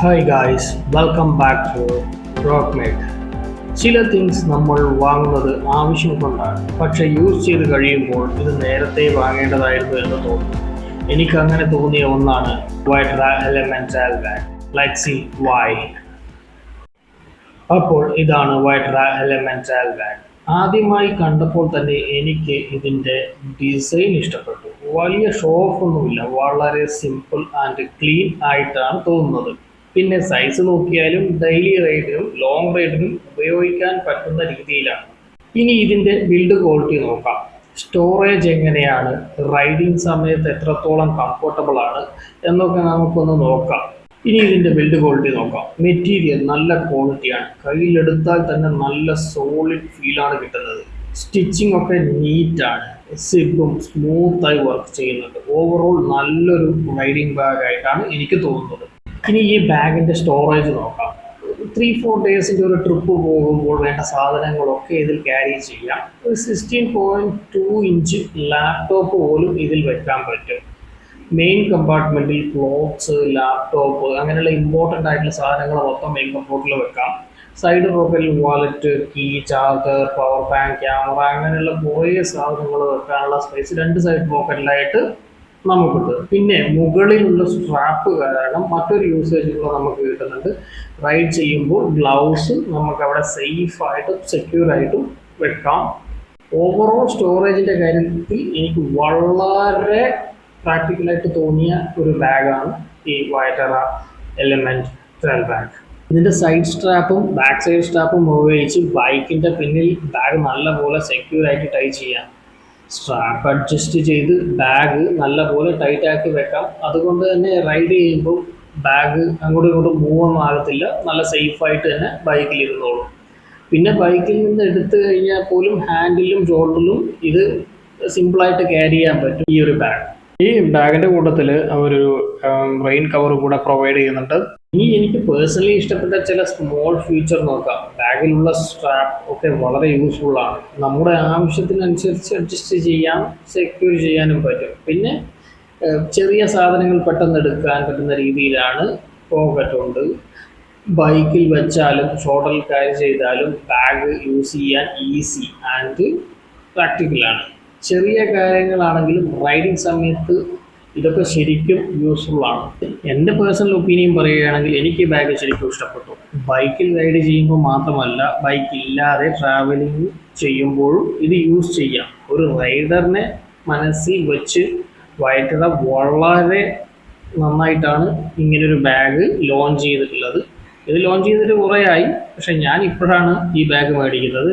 Hi guys, welcome back to Rockmate. ചില things നമ്മൾ വാങ്ങുന്നത് ആവശ്യം കൊണ്ടാണ്, പക്ഷെ യൂസ് ചെയ്ത് കഴിയുമ്പോൾ ഇത് നേരത്തെ വാങ്ങേണ്ടതായിരുന്നു എന്ന് തോന്നുന്നു. എനിക്ക് അങ്ങനെ തോന്നിയ ഒന്നാണ് വൈട്ര elemental bag. Let's see why. അപ്പോൾ ഇതാണ് വൈട്ര എലമെന്റൽ ബാഗ്. ആദ്യമായി കണ്ടപ്പോൾ തന്നെ എനിക്ക് ഇതിൻ്റെ ഡിസൈൻ ഇഷ്ടപ്പെട്ടു. വലിയ ഷോ ഓഫ് ഒന്നുമില്ല, വളരെ സിമ്പിൾ ആൻഡ് ക്ലീൻ ആയിട്ടാണ് തോന്നുന്നത്. പിന്നെ സൈസ് നോക്കിയാലും ഡെയിലി റൈഡിനും ലോങ് റൈഡിനും ഉപയോഗിക്കാൻ പറ്റുന്ന രീതിയിലാണ്. ഇനി ഇതിൻ്റെ ബിൽഡ് ക്വാളിറ്റി നോക്കാം. സ്റ്റോറേജ് എങ്ങനെയാണ്, റൈഡിങ് സമയത്ത് എത്രത്തോളം കംഫർട്ടബിൾ ആണ് എന്നൊക്കെ നമുക്കൊന്ന് നോക്കാം. ഇനി ഇതിൻ്റെ ബിൽഡ് ക്വാളിറ്റി നോക്കാം. മെറ്റീരിയൽ നല്ല ക്വാളിറ്റിയാണ്, കയ്യിലെടുത്താൽ തന്നെ നല്ല സോളിഡ് ഫീലാണ് കിട്ടുന്നത്. സ്റ്റിച്ചിങ് ഒക്കെ നീറ്റാണ്, സിബും സ്മൂത്തായി വർക്ക് ചെയ്യുന്നുണ്ട്. ഓവറോൾ നല്ലൊരു റൈഡിങ് ബാഗ് ആയിട്ടാണ് എനിക്ക് തോന്നുന്നത്. ഇനി ഈ ബാഗിൻ്റെ സ്റ്റോറേജ് നോക്കാം. 3-4 ഡേയ്സിൻ്റെ ഒരു ട്രിപ്പ് പോകുമ്പോൾ വേണ്ട സാധനങ്ങളൊക്കെ ഇതിൽ ക്യാരി ചെയ്യാം. ഒരു 16.2 ഇഞ്ച് ലാപ്ടോപ്പ് പോലും ഇതിൽ വെക്കാൻ പറ്റും. മെയിൻ കമ്പാർട്ട്മെൻറ്റിൽ ക്ലോത്ത്സ്, ലാപ്ടോപ്പ് അങ്ങനെയുള്ള ഇമ്പോർട്ടൻ്റ് ആയിട്ടുള്ള സാധനങ്ങൾ മൊത്തം മെയിൻ കമ്പോർട്ടിൽ വെക്കാം. സൈഡ് പോക്കറ്റിൽ wallet, key, charger, power bank, camera അങ്ങനെയുള്ള കുറേ സാധനങ്ങൾ വെക്കാനുള്ള സ്പേസ് 2 സൈഡ് പോക്കറ്റിലായിട്ട് നമുക്കുണ്ട്. പിന്നെ മുകളിലുള്ള സ്ട്രാപ്പ് കാരണം മറ്റൊരു യൂസേജ് കൂടെ നമുക്ക് കിട്ടുന്നുണ്ട്. റൈഡ് ചെയ്യുമ്പോൾ ഗ്ലൗസ് നമുക്ക് അവിടെ സേഫായിട്ടും സെക്യൂറായിട്ടും വെക്കാം. ഓവറോൾ സ്റ്റോറേജിൻ്റെ കാര്യത്തിൽ എനിക്ക് വളരെ പ്രാക്ടിക്കലായിട്ട് തോന്നിയ ഒരു ബാഗാണ് ഈ വൈട്ര എലമെന്റൽ ബാഗ്. ഇതിൻ്റെ സൈഡ് സ്ട്രാപ്പും ബാക്ക് സൈഡ് സ്ട്രാപ്പും ഉപയോഗിച്ച് ബൈക്കിൻ്റെ പിന്നിൽ ബാഗ് നല്ലപോലെ സെക്യൂറായിട്ട് ടൈ ചെയ്യാം. സ്ട്രാപ്പ് അഡ്ജസ്റ്റ് ചെയ്ത് ബാഗ് നല്ലപോലെ ടൈറ്റാക്കി വെക്കാം. അതുകൊണ്ട് തന്നെ റൈഡ് ചെയ്യുമ്പോൾ ബാഗ് അങ്ങോട്ടും ഇങ്ങോട്ടും മൂവ് ഒന്നും ആകത്തില്ല, നല്ല സേഫായിട്ട് തന്നെ ബൈക്കിൽ ഇരുന്നോളും. പിന്നെ ബൈക്കിൽ നിന്ന് എടുത്തു കഴിഞ്ഞാൽ പോലും ഹാൻഡിലും ഷോൾഡറിലും ഇത് സിമ്പിളായിട്ട് ക്യാരി ചെയ്യാൻ പറ്റും ഈ ഒരു ബാഗ്. ഈ ബാഗിൻ്റെ കൂട്ടത്തിൽ അവരൊരു റെയിൻ കവർ കൂടെ പ്രൊവൈഡ് ചെയ്യുന്നുണ്ട്. ഇനി എനിക്ക് പേഴ്സണലി ഇഷ്ടപ്പെട്ട ചില സ്മോൾ ഫീച്ചർ നോക്കാം. ബാഗിലുള്ള സ്ട്രാപ്പ് ഒക്കെ വളരെ യൂസ്ഫുൾ ആണ്. നമ്മുടെ ആവശ്യത്തിനനുസരിച്ച് അഡ്ജസ്റ്റ് ചെയ്യാം, സെക്യൂർ ചെയ്യാനും പറ്റും. പിന്നെ ചെറിയ സാധനങ്ങൾ പെട്ടെന്ന് എടുക്കാൻ പറ്റുന്ന രീതിയിലാണ് പോക്കറ്റ് ഉണ്ട്. ബൈക്കിൽ വെച്ചാലും ഷോൾഡറിൽ ക്യാരി ചെയ്താലും ബാഗ് യൂസ് ചെയ്യാൻ ഈസി ആൻഡ് പ്രാക്ടിക്കലാണ്. ചെറിയ കാര്യങ്ങളാണെങ്കിലും റൈഡിങ് സമയത്ത് ഇതൊക്കെ ശരിക്കും യൂസ്ഫുൾ ആണ്. എൻ്റെ പേഴ്സണൽ ഒപ്പീനിയൻ പറയുകയാണെങ്കിൽ എനിക്ക് ഈ ബാഗ് ശരിക്കും ഇഷ്ടപ്പെട്ടു. ബൈക്കിൽ റൈഡ് ചെയ്യുമ്പോൾ മാത്രമല്ല, ബൈക്കില്ലാതെ ട്രാവലിംഗ് ചെയ്യുമ്പോഴും ഇത് യൂസ് ചെയ്യാം. ഒരു റൈഡറിനെ മനസ്സിൽ വെച്ച് വൈട്ര വളരെ നന്നായിട്ടാണ് ഇങ്ങനൊരു ബാഗ് ലോഞ്ച് ചെയ്തിട്ടുള്ളത്. ഇത് ലോഞ്ച് ചെയ്തിട്ട് കുറേ ആയി, പക്ഷേ ഞാൻ ഇപ്പോഴാണ് ഈ ബാഗ് മേടിക്കുന്നത്.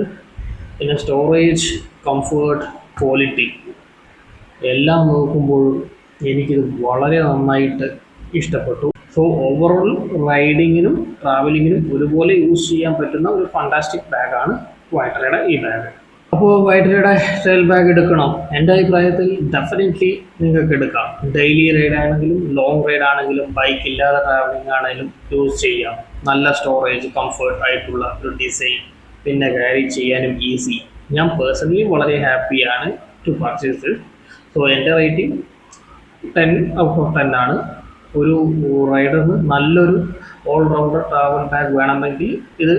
പിന്നെ സ്റ്റോറേജ്, കംഫേർട്ട്, ക്വാളിറ്റി എല്ലാം നോക്കുമ്പോഴും എനിക്കിത് വളരെ നന്നായിട്ട് ഇഷ്ടപ്പെട്ടു. സോ ഓവറോൾ റൈഡിങ്ങിനും ട്രാവലിങ്ങിനും ഒരുപോലെ യൂസ് ചെയ്യാൻ പറ്റുന്ന ഒരു ഫാന്റാസ്റ്റിക് ബാഗാണ് വൈട്രയുടെ ഈ ബാഗ്. അപ്പോൾ വൈട്രയുടെ ട്രെയിൽ ബാഗ് എടുക്കണം. എൻ്റെ അഭിപ്രായത്തിൽ ഡെഫിനറ്റ്ലി നിങ്ങൾക്ക് എടുക്കാം. ഡെയിലി റൈഡ് ആണെങ്കിലും ലോങ് റൈഡ് ആണെങ്കിലും ബൈക്ക് ഇല്ലാതെ ട്രാവലിംഗ് ആണെങ്കിലും യൂസ് ചെയ്യാം. നല്ല സ്റ്റോറേജ്, കംഫർട്ട് ആയിട്ടുള്ള ഒരു ഡിസൈൻ, പിന്നെ ക്യാരി ചെയ്യാനും ഈസി. ഞാൻ പേഴ്സണലി വളരെ ഹാപ്പിയാണ് ടു പർച്ചേസ് ഇറ്റ്. സോ എൻ്റെ റേറ്റിംഗ് 10 ഔട്ട് ഓഫ് 10 ആണ്. ഒരു റൈഡറിന് നല്ലൊരു ഓൾറൗണ്ടർ ട്രാവൽ ബാഗ് വേണമെങ്കിൽ ഇത്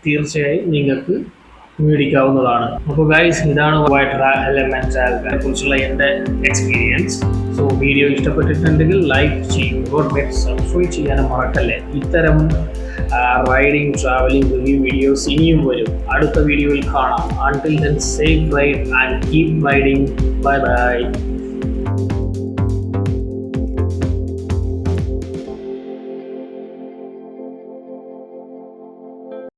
തീർച്ചയായും നിങ്ങൾക്ക് മേടിക്കാവുന്നതാണ്. അപ്പോൾ ഗൈസ്, ഇതാണ് വൈട്ര എലമെന്റൽ ബാഗിനെ കുറിച്ചുള്ള എൻ്റെ എക്സ്പീരിയൻസ്. സോ വീഡിയോ ഇഷ്ടപ്പെട്ടിട്ടുണ്ടെങ്കിൽ ലൈക്ക് ചെയ്യും, സബ്സ്ക്രൈബ് ചെയ്യാനും മറക്കല്ലേ. ഇത്തരം റൈഡിങ്, ട്രാവലിംഗ് റിവ്യൂ വീഡിയോസ് ഇനിയും വരും. അടുത്ത വീഡിയോയിൽ കാണാം. Until then, safe ride and keep riding. Bye bye.